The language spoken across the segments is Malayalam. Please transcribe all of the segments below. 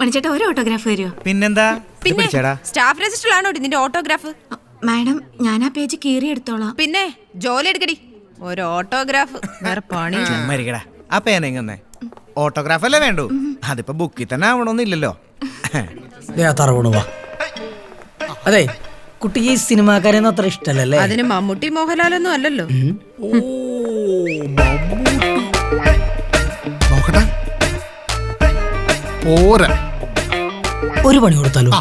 മണിച്ചേട്ടാ ഒരു ഓട്ടോഗ്രാഫ് തരുമോ? പിന്നെന്താ? പിന്നെ സ്റ്റാഫ് രജിസ്റ്ററിലാണോ നിന്റെ ഓട്ടോഗ്രാഫ്? മാഡം ഞാൻ ആ പേജ് കീറി എടുത്തോളാം. പിന്നെ ജോലി എടുക്കടി, ഒരു ഓട്ടോഗ്രാഫ് വേറെ പണി. മരിക്കടാ ആ പേനെങ്ങന്നെ ഓട്ടോഗ്രാഫ് അല്ലേ വേണ്ടു? അതിപ്പോ ബുക്കിൽ തന്നെ ആവണമെന്നില്ലല്ലോ. അതെ, കുട്ടിക്ക് ഈ സിനിമാക്കാരെയൊന്നും അത്ര ഇഷ്ടല്ലേ? അതിന് മമ്മൂട്ടി മോഹൻലാലൊന്നും അല്ലല്ലോ. ഒരു പണി കൊടുത്താലോ?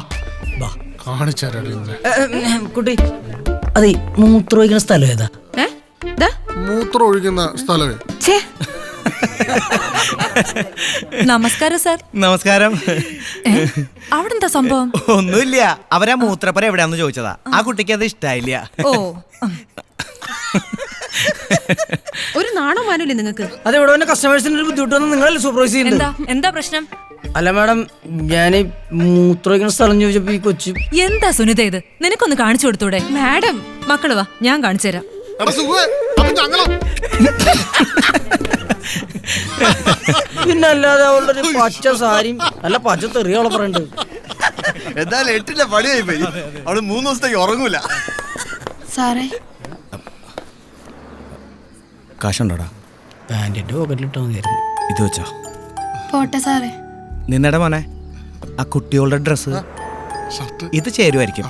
കുട്ടി അതെ, മൂത്രം ഒഴിക്കുന്ന സ്ഥലം ഏതാ? മൂത്രം ഒഴിക്കുന്ന സ്ഥലമേ? നമസ്കാരം സാർ. നമസ്കാരം. അവിടെ എന്താ സംഭവം? ഒന്നുമില്ല, അവരാ മൂത്രപ്പുര എവിടെയാന്ന് ചോദിച്ചതാ. ആ കുട്ടിക്ക് അത് ഇഷ്ടായില്ല. ഓ, ഒരു നാണോ മാനൂല്ലേ നിങ്ങൾക്ക്? അതെ, ഇവിടെ തന്നെ കസ്റ്റമേഴ്സിന് ഒരു ബുദ്ധിമുട്ടൊന്നും നിങ്ങളല്ലേ സൂപ്പർവൈസ് ചെയ്യുന്നത്? എന്താ പ്രശ്നം? അല്ല മാഡം, ഞാൻ മൂത്രം ഒഴിക്കുന്ന സ്ഥലം ചോദിച്ചപ്പോ ഈ കൊച്ചു. എന്താ സുനിത ഇത്? നിനക്കൊന്ന് കാണിച്ചു കൊടുത്തൂടെ? മാഡം മക്കള് വാ, ഞാൻ കാണിച്ചു തരാം. പിന്നെ അല്ലാതെ അവളുടെ ഒരു പച്ച സാരിയും നല്ല പച്ച തെറിയോളം പറയുന്നുണ്ട്. എന്തായാലും 8 പണിയായി പോയി. അവള് 3 ദിവസത്തേക്ക് ഉറങ്ങൂല. സാറേ കാശുണ്ടോടാ? പാന്റിന്റെ പോക്കറ്റിലിട്ടാ മതിയായിരുന്നു. ഇത് വെച്ചോ. പോട്ടെ സാറേ. നിന്നടെ മോനെ ആ കുട്ടികളുടെ ഡ്രസ്സ് ഇത് ചേരുമായിരിക്കും.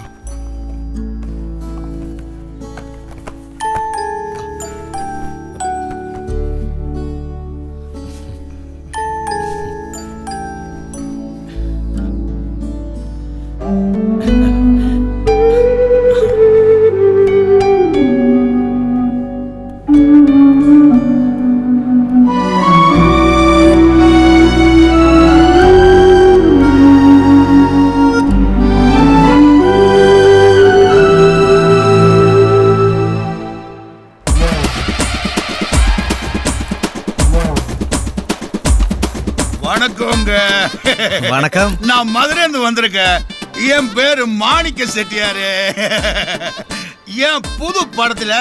வணக்கம். நான் மதுரைந்து வந்திருக்கேன். என் பேரு மாணிக்க செட்டியாரு. என் புது படத்துல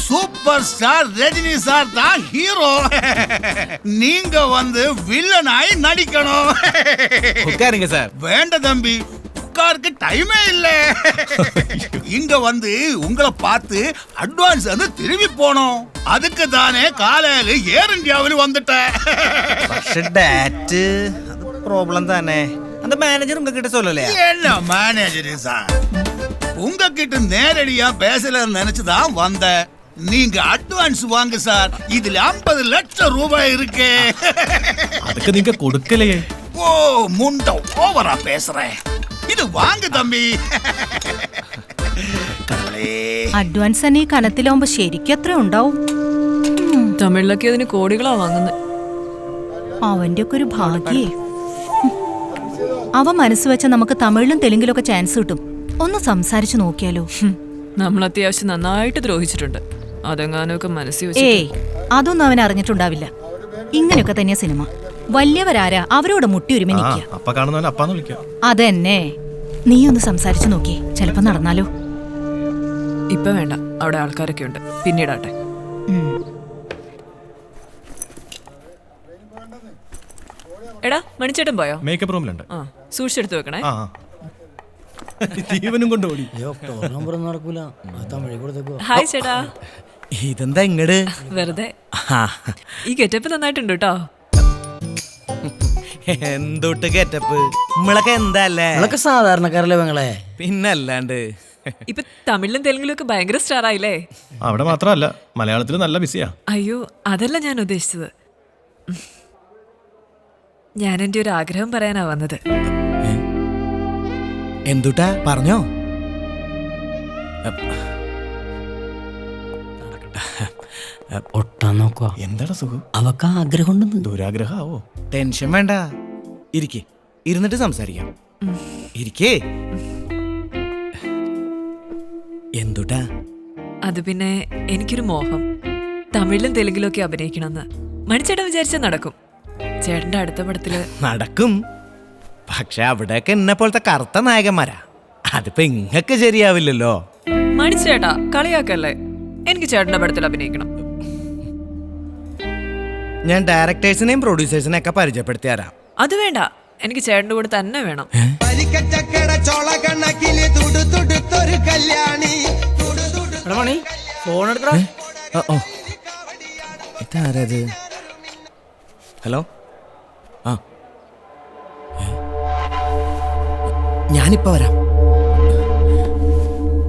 சூப்பர் ஸ்டார் ரஜினி சார் தான் ஹீரோ. நீங்க வந்து வில்லனாய் நடிக்கணும். உட்காருங்க சார். வேண்ட தம்பி, உட்காருக்கு டைமே இல்ல. இங்க வந்து உங்களை பார்த்து அட்வான்ஸ் வந்து திரும்பி போனோம். அதுக்கு தானே காலையில ஏர் இந்தியாவில் வந்துட்டேன். ப்ராப்ளம் தானே. அந்த மேனேஜர் உங்ககிட்ட சொல்லலையா? என்ன மேனேஜர் சார், உங்ககிட்ட நேரடியா பேசலன்னு நினைச்சுதான் வந்தேன். நீங்க அட்வான்ஸ் வாங்க சார். இதுல 50 லட்சம் ரூபாய் இருக்கு. அதுக்கு நீங்க கொடுக்கலையே. ஓ, முண்ட ஓவரா பேசுறேன். ഇത് വാങ്ങ് തമ്പി. അഡ്വാൻസ് തന്നെ ഈ കനത്തിലാവുമ്പോ ശരിക്കും എത്ര ഉണ്ടാവും? തമിഴിലൊക്കെ അതിന് കോടികളാ വാങ്ങുന്നത്. അവന്റെ ഒക്കെ ഒരു ഭാഗ്യേ. അവ മനസ്സ് വെച്ച നമുക്ക് തമിഴിലും തെലുങ്കിലും ഒക്കെ ചാൻസ് കിട്ടും. ഒന്ന് സംസാരിച്ചു നോക്കിയാലോ? നമ്മൾ അത്യാവശ്യം നന്നായിട്ട് ദ്രോഹിച്ചിട്ടുണ്ട്. അതെങ്ങാനൊക്കെ മനസ്സിൽ വെച്ച്. ഏയ്, അതൊന്നും അവൻ അറിഞ്ഞിട്ടുണ്ടാവില്ല. ഇങ്ങനെയൊക്കെ തന്നെയാ സിനിമ. വലിയവരാരാ അവരോട് മുട്ടി ഒരുമി നിൽക്കുക. അപ്പ കാണുന്നവനെ അപ്പാന്ന് വിളിക്കാം. അതെന്നെ, നീ ഒന്ന് സംസാരിച്ചു നോക്കിയേ, ചിലപ്പോ നടന്നാലോ? ഇപ്പൊ വേണ്ട, അവിടെ ആൾക്കാരൊക്കെ ഉണ്ട്, പിന്നീടാട്ടെ. എടാ, മണിച്ചേട്ടൻ പോയോ? മേക്കപ്പ് റൂമിലുണ്ട്. സൂക്ഷിച്ചെടുത്ത് വെക്കണേ. ജീവനും കൊണ്ട് ഓടി. നടക്കൂല. തമിഴ് കൊടുത്തേക്കോ. ഹായ് ചേട്ടാ. ഇതെന്താ ഇങ്ങട്? വെറുതെ. ഈ ഗെറ്റപ്പ് നന്നായിട്ടുണ്ട് കേട്ടോ. എന്തൊട്ട് ഗെറ്റപ്പ്. നമ്മളൊക്കെ എന്താല്ലേ? നമ്മളൊക്കെ സാധാരണക്കാരല്ലേ പെങ്ങളെ? പിന്നല്ലാണ്ട്. ഇപ്പൊ തമിഴിലും തെലുങ്കിലും ഒക്കെ ഭയങ്കര സ്റ്റാർ ആയില്ലേ? അവിടെ മാത്രമല്ല, മലയാളത്തിൽ നല്ല ബിസിയാ. അയ്യോ, അതല്ല ഞാൻ ഉദ്ദേശിച്ചത്. ഞാൻ എന്റെ ഒരു ആഗ്രഹം പറയാനാ വന്നത്. എന്തുട്ടാ പറഞ്ഞോ? ഒട്ടാൻ നോക്കുക. എന്താടാ സുഖം? അവക്ക് ആഗ്രഹം ഉണ്ടെന്ന്. ദുരാഗ്രഹാവോ? ടെൻഷൻ വേണ്ട, ഇരിക്കേ, ഇരുന്നിട്ട് സംസാരിക്കാം. ഇരിക്കേ. എന്തുട്ടാ? അത് പിന്നെ എനിക്കൊരു മോഹം, തമിഴിലും തെലുങ്കിലും ഒക്കെ അഭിനയിക്കണമെന്ന്. മണിച്ചേട്ടൻ വിചാരിച്ചാൽ നടക്കും. ചേട്ടന്റെ അടുത്ത പടത്തില് നടക്കും. പക്ഷെ അവിടെയൊക്കെ എന്നെ പോലത്തെ കറുത്ത നായകന്മാരാ. അതിപ്പോ ഇങ്ങക്ക് ശരിയാവില്ലല്ലോ. മണിച്ചേട്ടാ കളിയാക്കല്ലേ. എനിക്ക് ചേട്ടന്റെ പടത്തിൽ അഭിനയിക്കണം. ഞാൻ ഡയറക്ടേഴ്സിനെയും പ്രൊഡ്യൂസേഴ്സിനെയും ഒക്കെ പരിചയപ്പെടുത്തി തരാം. അത് വേണ്ട, എനിക്ക് ചേട്ടൻ്റെ കൂടെ തന്നെ വേണം. എടാ മണി ഫോൺ എടുക്കടാ. ഓ ഇതാരത്? ഹലോ ആ ഞാനിപ്പോ വരാം.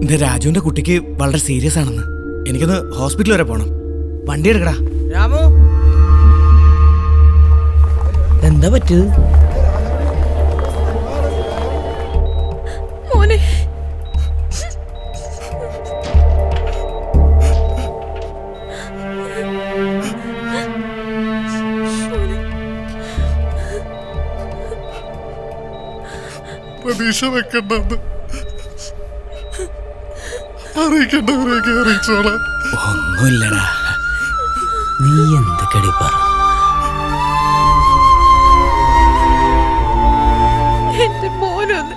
എന്റെ രാജുവിന്റെ കുട്ടിക്ക് വളരെ സീരിയസ് ആണെന്ന്. എനിക്കൊന്ന് ഹോസ്പിറ്റൽ വരെ പോണം. വണ്ടി എടുക്കടാ. രാമു എന്താ പറ്റിയത്? മോനെ പ്രതീക്ഷ വെക്കണ്ടെന്ന് അറിയിക്കേണ്ടവരെയൊക്കെ അറിയിച്ചോളാം. ഒന്നുമില്ലടാ. നീ എന്തൊക്കെടി പറ. എന്റെ മോനൊന്ന്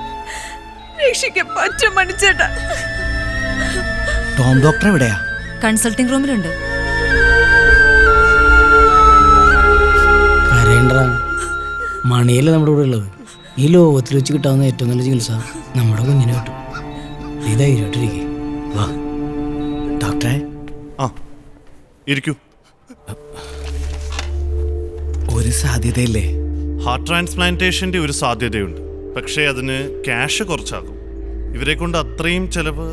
രക്ഷിക്കാൻ പറ്റും മണിച്ചേട്ടാ. ടോം ഡോക്ടർ എവിടെയാ? കൺസൾട്ടിംഗ് റൂമിലുണ്ട്. കരയണ്ടടാ, മണിയല്ലേ നമ്മുടെ കൂടെ ഉള്ളത്. ഈ ലോകത്തിൽ വെച്ച് കിട്ടാവുന്ന ഏറ്റവും നല്ല ചികിത്സ നമ്മുടെ കുഞ്ഞിനെ കിട്ടും. നീ ധൈര്യമായിട്ടിരിക്കേ. വാ ഡോക്ടറെ. ആ ഇരിക്കൂ. ഒരു സാധ്യതയില്ലേ? ഹാർട്ട് ട്രാൻസ്പ്ലാന്റേഷന്റെ ഒരു സാധ്യതയുണ്ട്. പക്ഷേ അതിന് ക്യാഷ് കുറച്ചാകും. ഇവരെ കൊണ്ട് അത്രയും ചെലവ്.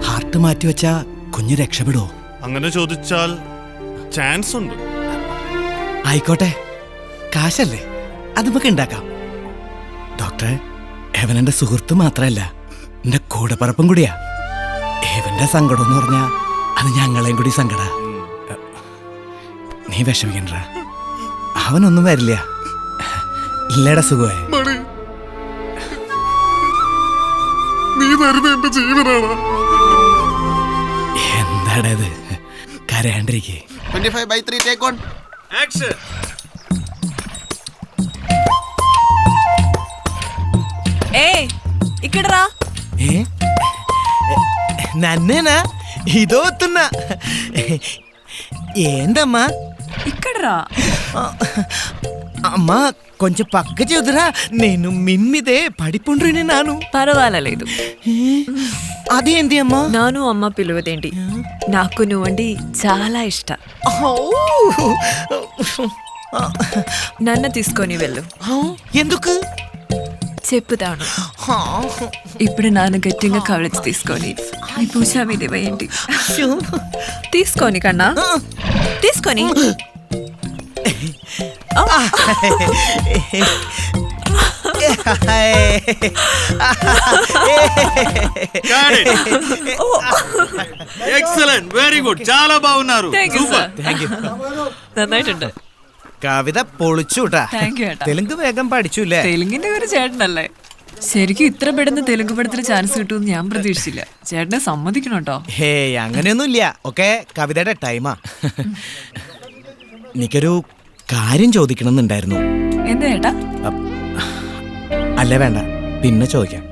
ഹാർട്ട് മാറ്റി വെച്ചാ കുഞ്ഞ് രക്ഷപ്പെടുവോ? അങ്ങനെ ചോദിച്ചാൽ ചാൻസ് ഉണ്ട്. ആയിക്കോട്ടെ, കാശല്ലേ, അത് നമുക്ക് ഉണ്ടാക്കാം. ഡോക്ടറെ, എവൻ എന്റെ സുഹൃത്ത് മാത്രല്ല, എന്റെ കൂടെപ്പറപ്പും കൂടിയാ. എവന്റെ സങ്കടം എന്ന് പറഞ്ഞാ അത് ഞങ്ങളെയും കൂടി സങ്കട. നീ വിഷമിക്കണ്ട, അവനൊന്നും വരില്ല. ഇല്ലടാ സുഖമേ. മണി, നീ തരുന്ന എന്റെ ജീവനാണ്. എന്താടാ ഇത്? കരയാണ്ടിരിക്കേ. 25/3 ടേക്ക് ഓൺ. ആക്ഷൻ. ഏയ് ഇക്കടറാ. నన్నేనా? ఇదో వస్తున్నా. ఏందమ్మా? ఇక్కడరా. అమ్మా కొంచెం పక్క చెదురా, నేను మిమ్మిదే పడిపోండ్రినే నాను. పర్వాలేదు. అదేంటి అమ్మా? నాను అమ్మ పిలువదేంటి, నాకు నువ్వండి చాలా ఇష్టం. నన్ను తీసుకొని వెళ్ళు. ఎందుకు? చెప్పుతాను. ఇప్పుడు నాన్న గట్టిగా కవలించి తీసుకొని ఈ పూజ మీద వేయండి. తీసుకొని కన్నా తీసుకొని. ఎక్సలెంట్, వెరీ గుడ్, చాలా బాగున్నారు. നന്നായിട്ടുണ്ട്. കവിത പൊളിച്ചുട്ടാ. തെലുങ്ക് വേഗം പഠിച്ചുല്ലേ? തെലുങ്കിന്റെ ഒരു ചേട്ടനല്ലേ. ശരിക്കും ഇത്ര പെട്ടെന്ന് തെലുങ്ക് പടത്തിന് ചാൻസ് കിട്ടുമെന്ന് ഞാൻ പ്രതീക്ഷിച്ചില്ല. ചേട്ടനെ സമ്മതിക്കണം കേട്ടോ. ഹേ, അങ്ങനെയൊന്നുമില്ല. ഒക്കെ കവിതയുടെ ടൈമാ. എനിക്കൊരു കാര്യം ചോദിക്കണം എന്നുണ്ടായിരുന്നു. എന്താ ചേട്ടാ? അല്ല വേണ്ട, പിന്നെ ചോദിക്കാം.